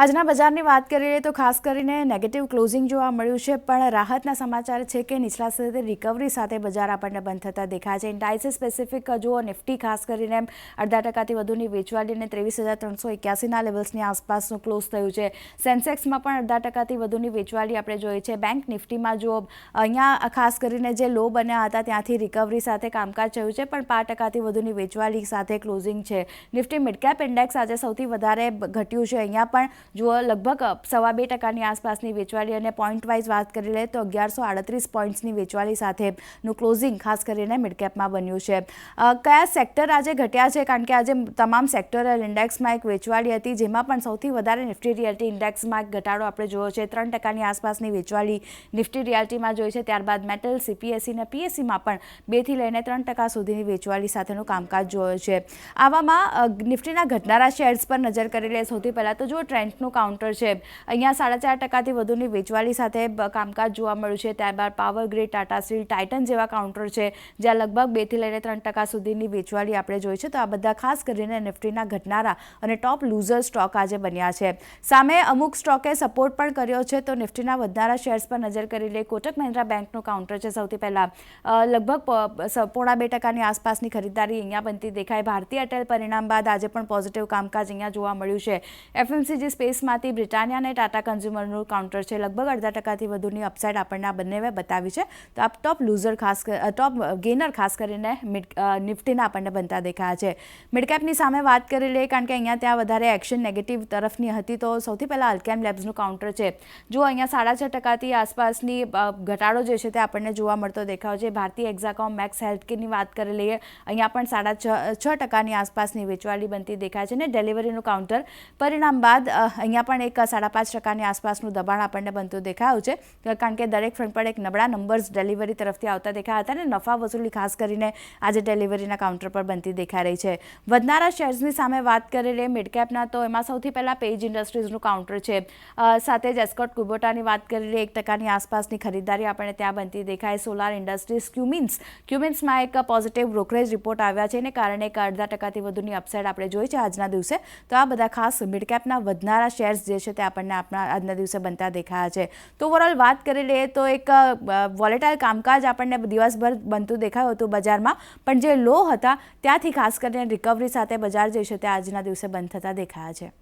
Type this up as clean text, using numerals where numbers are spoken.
આજના બજારની વાત કરીએ તો ખાસ કરીને નેગેટિવ ક્લોઝિંગ જોવા મળ્યું છે, પણ રાહતના સમાચાર છે કે નીચલા સ્તરે રિકવરી સાથે બજાર આપણને બંધ થતા દેખાય છે। ઇન્ડાઇસિસ સ્પેસિફિક જુઓ, નિફ્ટી ખાસ કરીને 0.5% વધુની વેચવાલી અને 23,381ના લેવલ્સની આસપાસનું ક્લોઝ થયું છે। સેન્સેક્સમાં પણ 0.5%થી વધુની વેચવાલી આપણે જોઈ છે। બેંક નિફ્ટીમાં જુઓ, અહીંયા ખાસ કરીને જે લો બન્યા હતા ત્યાંથી રિકવરી સાથે કામકાજ થયું છે, પણ 5%થી વધુની વેચવાલી સાથે ક્લોઝિંગ છે। નિફ્ટી મિડ કેપ ઇન્ડેક્સ આજે સૌથી વધારે ઘટ્યું છે। અહીંયા પણ જુઓ, લગભગ 2.25%ની આસપાસની વેચવાલી અને પોઈન્ટ વાઇઝ વાત કરી લે તો 1138 પોઈન્ટ્સની વેચવાલી સાથેનું ક્લોઝિંગ ખાસ કરીને મિડકેપમાં બન્યું છે। કયા સેક્ટર આજે ઘટ્યા છે? કારણ કે આજે તમામ સેક્ટરલ ઇન્ડેક્સમાં એક વેચવાલી હતી, જેમાં પણ સૌથી વધારે નિફ્ટી રિયલ્ટી ઇન્ડેક્સમાં એક ઘટાડો આપણે જોયો છે। 3%ની આસપાસની વેચવાલી નિફ્ટી રિયલ્ટીમાં જોઈ છે। ત્યારબાદ મેટલ, સીપીએસસી અને પીએસસીમાં પણ 2થી લઈને 3% સુધીની વેચવાલી સાથેનું કામકાજ જોયું છે। આવામાં નિફ્ટીના ઘટનારા શેર્સ પર નજર કરી લે સૌથી પહેલાં તો જો ટ્રેન્ડનું કાઉન્ટર છે, અહીંયા 4.5%થી વધુની વેચવાલી સાથે કામકાજ જોવા મળ્યું છે। ત્યારબાદ power grid, Tata steel, Titan જેવા કાઉન્ટર છે, જ્યાં લગભગ 2થી લઈને 3% સુધીની વેચવાલી આપણે જોઈ છે। તો આ બધા ખાસ કરીને નિફ્ટીના ઘટનારા અને ટોપ લૂઝર સ્ટોક આજે બન્યા છે। સામે અમુક સ્ટોકે સપોર્ટ પણ કર્યો છે, તો નિફ્ટીના વધનારા શેર્સ પર નજર કરી લે। કોટક મહિન્દ્રા બેંકનું કાઉન્ટર છે સૌથી પહેલાં, લગભગ 0.5%ની આસપાસની ખરીદારી અહીંયા બનતી દેખાય। ભારતીય એરટેલ પરિણામ બાદ આજે પણ પોઝિટિવ કામકાજ અહીંયા જોવા મળ્યું છે। એફએમસીજી સ્પેસમાંથી બ્રિટાનિયા અને ટાટા કન્ઝ્યુમરનું કાઉન્ટર છે, લગભગ 0.5%થી વધુની અપસાઇડ આપણને આ બંનેએ બતાવી છે। તો આ ટોપ લૂઝર ટોપ ગેનર ખાસ કરીને નિફ્ટીના આપણને બનતા દેખાયા છે। મિડકેપની સામે વાત કરી લે, કારણ કે અહીંયા ત્યાં વધારે એક્શન નેગેટિવ તરફની હતી, તો સૌથી પહેલાં અલ્કેમ લેબ્સનું કાઉન્ટર છે। જો અહીંયા 6.5%થી આસપાસની ઘટાડો જે છે તે આપણને જોવા મળતો દેખાયો છે। ભારતીય એક્ઝાકોમ, મેક્સ હેલ્થકેરની વાત કરી લઈએ, અહીંયા પણ 6.5%ની આસપાસની વેચવાલી બનતી દેખાય છે। અને ડિલિવરીનું કાઉન્ટર પરિણામ બાદ અહીંયા પણ એક 5.5%ની આસપાસનું દબાણ આપણને બનતું દેખાયું છે, કારણ કે દરેક ફ્રન્ટ પર એક નબળા નંબર્સ ડિલિવરી તરફથી આવતા દેખાયા હતા, અને નફા વસૂલી ખાસ કરીને આજે ડિલિવરીના કાઉન્ટર પર બનતી દેખાઈ રહી છે। વધનારા શેર્સની સામે વાત કરી લે મિડકેપના, તો એમાં સૌથી પહેલાં પેજ ઇન્ડસ્ટ્રીઝનું કાઉન્ટર છે, સાથે જ એસ્કોટ કુબોટાની વાત કરી લે, 1%ની આસપાસની ખરીદારી આપણને ત્યાં બનતી દેખાય। સોલાર ઇન્ડસ્ટ્રીઝ, ક્યુમિન્સમાં એક પોઝિટિવ બ્રોકરેજ રિપોર્ટ આવ્યા છે, એને કારણે એક 0.5%થી વધુની અપસાઇડ આપણે જોઈ છે આજના દિવસે। તો આ બધા ખાસ મિડકેપના વધનારા શેર્સ જે છે તે આપણને આજના દિવસે બનતા દેખાયા છે। તો ઓવરઓલ વાત કરી લઈએ તો એક વોલેટાઇલ કામકાજ આપણને દિવસભર બનતું દેખાયું હતું બજારમાં, પણ જે લો હતા ત્યાંથી ખાસ કરીને રિકવરી સાથે બજાર જે છે તે આજના દિવસે બંધ થતા દેખાયા છે।